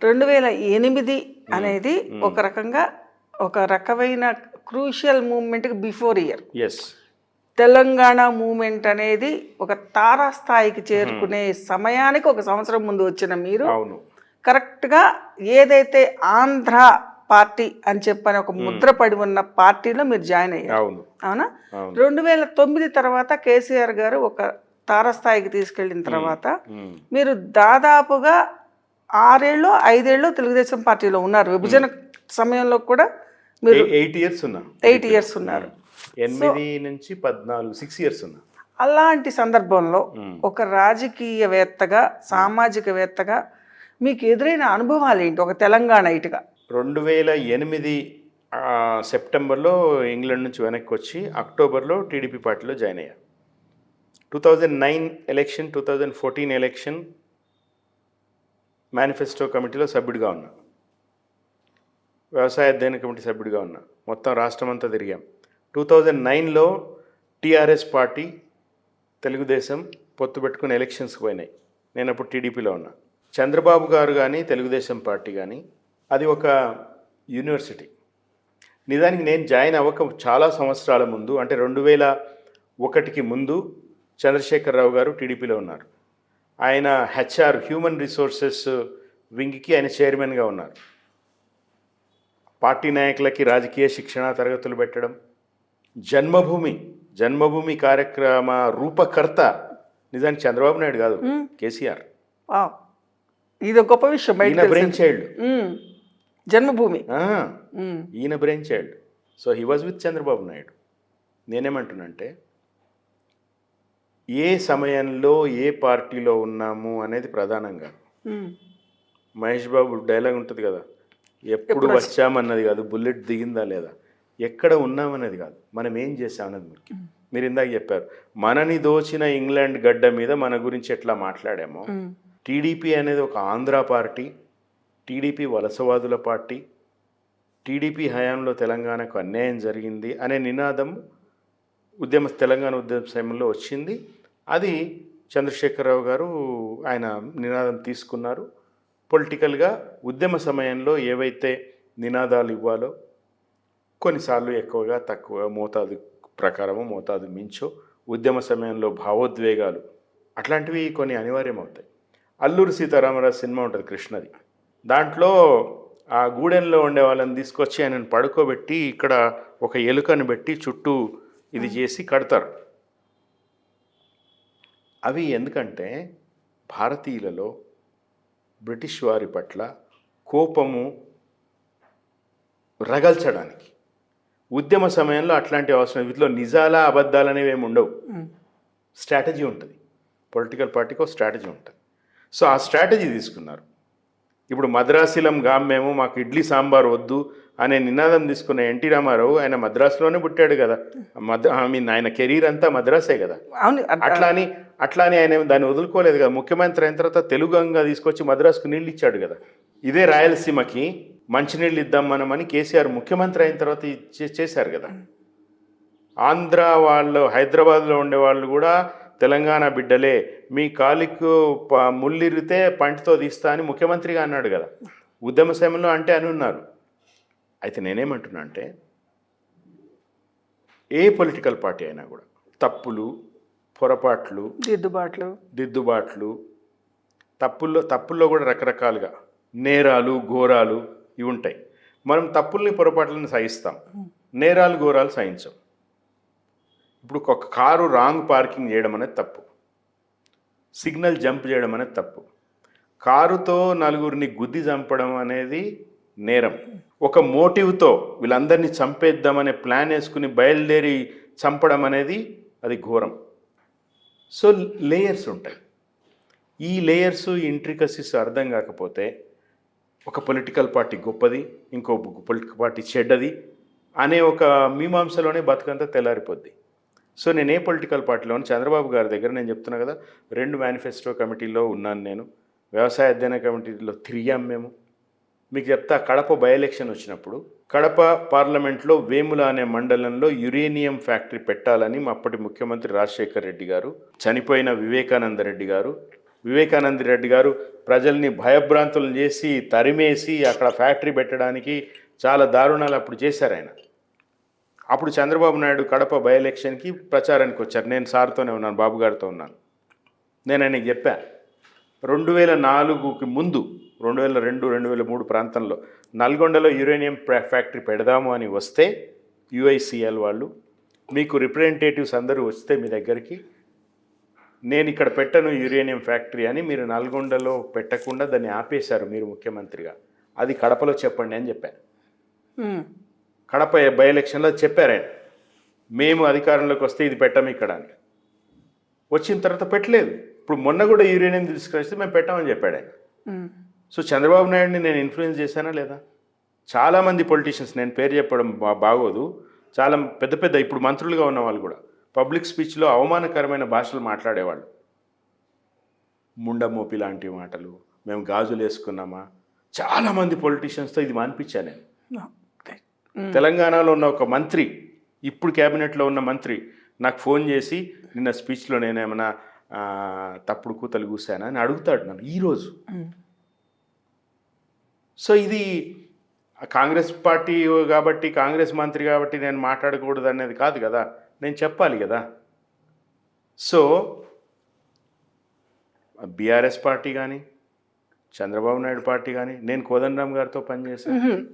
2008 అనేది ఒక రకమైన క్రూషియల్ మూమెంట్కి before year. Yes, Telangana movement అనేది ఒక తారాస్థాయికి చేరుకునే సమయానికి ఒక సంవత్సరం ముందు వచ్చిన మీరు అవును, కరెక్ట్గా ఏదైతే ఆంధ్ర పార్టీ అని చెప్పని ఒక ముద్ర పడి ఉన్న పార్టీలో మీరు జాయిన్ అయ్యారు. అవును, అవునా? 2009 తర్వాత కేసీఆర్ గారు ఒక తారాస్థాయికి తీసుకెళ్ళిన తర్వాత మీరు దాదాపుగా 6 ఏళ్ళు తెలుగుదేశం పార్టీలో ఉన్నారు. విభజన సమయంలో కూడా మీరు 8 ఇయర్స్ ఉన్నారు. 8 నుంచి 14 6 ఇయర్స్ ఉన్నా. అలాంటి సందర్భంలో ఒక రాజకీయవేత్తగా, సామాజికవేత్తగా మీకు ఎదురైన అనుభవాలు ఏంటి ఒక తెలంగాణ ఇటుగా? 2008 సెప్టెంబర్లో ఇంగ్లాండ్ నుంచి వెనక్కి వచ్చి అక్టోబర్లో టీడీపీ పార్టీలో జాయిన్ అయ్యా. 2009 ఎలక్షన్, 2014 ఎలక్షన్ మేనిఫెస్టో కమిటీలో సభ్యుడిగా ఉన్నా, వ్యవసాయ అధ్యయన కమిటీ సభ్యుడిగా ఉన్నా, మొత్తం రాష్ట్రం అంతా తిరిగాం. 2009లో టీఆర్ఎస్ పార్టీ తెలుగుదేశం పొత్తు పెట్టుకుని ఎలక్షన్స్కి పోయినాయి. నేను అప్పుడు టీడీపీలో ఉన్నా. చంద్రబాబు గారు కానీ తెలుగుదేశం పార్టీ కానీ అది ఒక యూనివర్సిటీ. నిజానికి నేను జాయిన్ అవ్వక చాలా సంవత్సరాల ముందు, అంటే 2001కి ముందు చంద్రశేఖరరావు గారు టీడీపీలో ఉన్నారు. ఆయన హెచ్ఆర్ హ్యూమన్ రిసోర్సెస్ వింగ్కి ఆయన చైర్మన్గా ఉన్నారు. పార్టీ నాయకులకి రాజకీయ శిక్షణ తరగతులు పెట్టడం, జన్మభూమి కార్యక్రమ రూపకర్త నిజానికి చంద్రబాబు నాయుడు కాదు, కేసీఆర్. ఇది గొప్ప విషయం. ఈయన బ్రెయిన్ చైల్డ్, జన్మభూమి ఈయన brain child. So he was with Chandrababu Naidu. నేనేమంటున్నానంటే ఏ సమయంలో ఏ పార్టీలో ఉన్నాము అనేది ప్రధానంగా. మహేష్ బాబు డైలాగ్ ఉంటుంది కదా, ఎప్పుడు వచ్చామన్నది కాదు, బుల్లెట్ దిగిందా లేదా, ఎక్కడ ఉన్నామనేది కాదు, మనం ఏం చేసామన్నది ముఖ్యం. మీరు ఇందాక చెప్పారు, మనని దోచిన ఇంగ్లాండ్ గడ్డ మీద మన గురించి ఎట్లా మాట్లాడామో, టీడీపీ అనేది ఒక ఆంధ్ర పార్టీ, టీడీపీ వలసవాదుల పార్టీ, టీడీపీ హయాంలో తెలంగాణకు అన్యాయం జరిగింది అనే నినాదం తెలంగాణ ఉద్యమ సమయంలో వచ్చింది. అది చంద్రశేఖరరావు గారు ఆయన నినాదం తీసుకున్నారు. పొలిటికల్గా ఉద్యమ సమయంలో ఏవైతే నినాదాలు ఇవ్వాలో, కొన్నిసార్లు ఎక్కువగా తక్కువ మోతాదు ప్రకారమో మోతాదు మించో, ఉద్యమ సమయంలో భావోద్వేగాలు అట్లాంటివి కొన్ని అనివార్యం అవుతాయి. అల్లూరి సీతారామరాజు సినిమా ఉంటుంది కృష్ణది, దాంట్లో ఆ గూడెంలో ఉండే వాళ్ళని తీసుకొచ్చి ఆయనను పడుకోబెట్టి ఇక్కడ ఒక ఎలుకను పెట్టి చుట్టూ ఇది చేసి కడతారు. అవి ఎందుకంటే భారతీయులలో బ్రిటిష్ వారి పట్ల కోపము రగల్చడానికి. ఉద్యమ సమయంలో అట్లాంటి అవసరం, వీటిలో నిజాల అబద్ధాలు అనేవి ఏమి ఉండవు, స్ట్రాటజీ ఉంటుంది. పొలిటికల్ పార్టీకి ఒక స్ట్రాటజీ ఉంటుంది. సో ఆ స్ట్రాటజీ తీసుకున్నారు. ఇప్పుడు మద్రాసులం మేము, మాకు ఇడ్లీ సాంబార్ వద్దు అనే నినాదం తీసుకున్న ఎన్టీ రామారావు, ఆయన మద్రాసులోనే పుట్టాడు కదా, ఆయన కెరీర్ అంతా మద్రాసే కదా. అట్లా అని ఆయన దాన్ని వదులుకోలేదు కదా. ముఖ్యమంత్రి అయిన తర్వాత తెలుగుగా తీసుకొచ్చి మద్రాసుకు నీళ్ళు ఇచ్చాడు కదా. ఇదే రాయలసీమకి మంచినీళ్ళు ఇద్దాం మనమని కేసీఆర్ ముఖ్యమంత్రి అయిన తర్వాత చేశారు కదా. ఆంధ్ర వాళ్ళు, హైదరాబాద్లో ఉండేవాళ్ళు కూడా తెలంగాణ బిడ్డలే, మీ కాలికు ముళ్ళిరితే పంటితో తీస్తా అని ముఖ్యమంత్రిగా అన్నాడు కదా ఉద్యమ సమయంలో. అంటే అని ఉన్నారు. అయితే నేనేమంటున్నా అంటే ఏ పొలిటికల్ పార్టీ అయినా కూడా తప్పులు, పొరపాట్లు, దిద్దుబాట్లు, తప్పుల్లో కూడా రకరకాలుగా నేరాలు, ఘోరాలు ఇవి ఉంటాయి. మనం తప్పుల్ని, పొరపాట్లను సహిస్తాం, నేరాలు, ఘోరాలు సహించాం. ఇప్పుడు ఒక కారు రాంగ్ పార్కింగ్ చేయడం అనేది తప్పు, సిగ్నల్ జంప్ చేయడం అనేది తప్పు, కారుతో నలుగురిని గుద్ది చంపడం అనేది నేరం, ఒక మోటివ్తో వీళ్ళందరినీ చంపేద్దామనే ప్లాన్ వేసుకుని బయలుదేరి చంపడం అనేది అది ఘోరం. సో లేయర్స్ ఉంటాయి. ఈ లేయర్స్, ఇంట్రికసీస్ అర్థం కాకపోతే ఒక పొలిటికల్ పార్టీ గొప్పది, ఇంకో పొలిటికల్ పార్టీ చెడ్డది అనే ఒక మీమాంసలోనే బతుకంతా తెల్లారిపోద్ది. సో నేను ఏ పొలిటికల్ పార్టీలోని చంద్రబాబు గారి దగ్గర నేను చెప్తున్నా కదా, 2 మేనిఫెస్టో కమిటీలో ఉన్నాను నేను, వ్యవసాయ అధ్యయన కమిటీలో తిరిగాం మేము. మీకు చెప్తా, కడప బై ఎలక్షన్ వచ్చినప్పుడు కడప పార్లమెంట్లో వేముల అనే మండలంలో యురేనియం ఫ్యాక్టరీ పెట్టాలని అప్పటి ముఖ్యమంత్రి రాజశేఖర్ రెడ్డి గారు, చనిపోయిన వివేకానంద రెడ్డి గారు, వివేకానంద రెడ్డి గారు ప్రజల్ని భయభ్రాంతులను చేసి తరిమేసి అక్కడ ఫ్యాక్టరీ పెట్టడానికి చాలా దారుణాలు అప్పుడు చేశారు ఆయన. అప్పుడు చంద్రబాబు నాయుడు కడప బై ఎలక్షన్కి ప్రచారానికి వచ్చారు. నేను సార్తోనే ఉన్నాను, బాబు గారితో ఉన్నాను. నేను ఆయనకి చెప్పా 2004కి ముందు 2002, 2003 ప్రాంతంలో నల్గొండలో యురేనియం ఫ్యాక్టరీ పెడదాము అని వస్తే యుఐసిఎల్ వాళ్ళు మీకు రిప్రజెంటేటివ్స్ అందరూ వస్తే మీ దగ్గరికి నేను ఇక్కడ పెట్టను యురేనియం ఫ్యాక్టరీ అని మీరు నల్గొండలో పెట్టకుండా దాన్ని ఆపేశారు మీరు ముఖ్యమంత్రిగా. అది కడపలో చెప్పండి అని చెప్పాను. కడప బై ఎలక్షన్లో చెప్పారు ఆయన, మేము అధికారంలోకి వస్తే ఇది పెట్టము ఇక్కడ అని. వచ్చిన తర్వాత పెట్టలేదు. ఇప్పుడు మొన్న కూడా యురేనియం తీసుకొస్తే మేము పెట్టామని చెప్పాడు ఆయన. సో చంద్రబాబు నాయుడిని నేను ఇన్ఫ్లుయెన్స్ చేశానా లేదా? చాలామంది పొలిటీషియన్స్, నేను పేరు చెప్పడం బాగోదు, చాలా పెద్ద పెద్ద ఇప్పుడు మంత్రులుగా ఉన్న వాళ్ళు కూడా పబ్లిక్ స్పీచ్లో అవమానకరమైన భాషలు మాట్లాడేవాళ్ళు. ముండమోపి లాంటి మాటలు, మేము గాజులు వేసుకున్నామా, చాలామంది పొలిటీషియన్స్తో ఇది మానిపించాను నేను. తెలంగాణలో ఉన్న ఒక మంత్రి, ఇప్పుడు క్యాబినెట్లో ఉన్న మంత్రి నాకు ఫోన్ చేసి నిన్న స్పీచ్లో నేనేమైనా తప్పుడు కూతలు కూసానా అని అడుగుతాడు నన్ను ఈరోజు. సో ఇది కాంగ్రెస్ పార్టీ కాబట్టి, కాంగ్రెస్ మంత్రి కాబట్టి నేను మాట్లాడకూడదు అనేది కాదు కదా, నేను చెప్పాలి కదా. సో బీఆర్ఎస్ పార్టీ కానీ, చంద్రబాబు నాయుడు పార్టీ కానీ, నేను కోదండరామ్ గారితో పనిచేశాను.